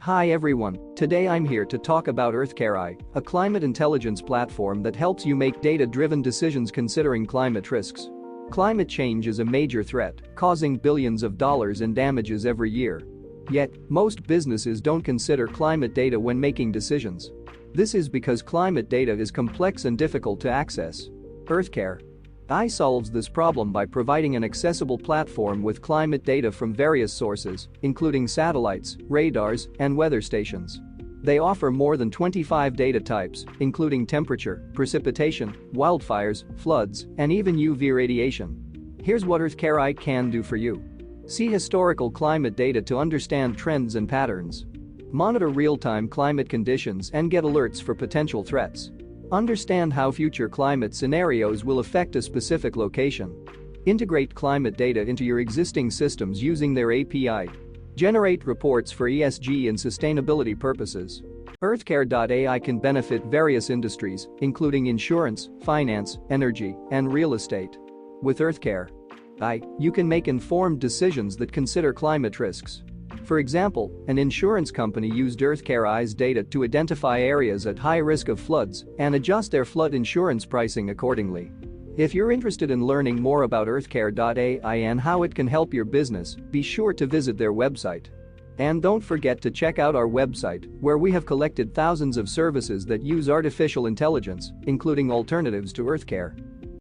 Hi everyone, today I'm here to talk about EarthCare.ai, a climate intelligence platform that helps you make data-driven decisions considering climate risks. Climate change is a major threat, causing billions of dollars in damages every year. Yet, most businesses don't consider climate data when making decisions. This is because climate data is complex and difficult to access. EarthCare.ai solves this problem by providing an accessible platform with climate data from various sources, including satellites, radars, and weather stations. They offer more than 25 data types, including temperature, precipitation, wildfires, floods, and even UV radiation. Here's what EarthCare.ai can do for you. See historical climate data to understand trends and patterns. Monitor real-time climate conditions and get alerts for potential threats. Understand how future climate scenarios will affect a specific location. Integrate climate data into your existing systems using their API. Generate reports for ESG and sustainability purposes. EarthCare.ai can benefit various industries, including insurance, finance, energy, and real estate. With EarthCare.ai, you can make informed decisions that consider climate risks. For example, an insurance company used EarthCare.ai's data to identify areas at high risk of floods and adjust their flood insurance pricing accordingly. If you're interested in learning more about EarthCare.ai and how it can help your business, be sure to visit their website. And don't forget to check out our website, where we have collected thousands of services that use artificial intelligence, including alternatives to EarthCare.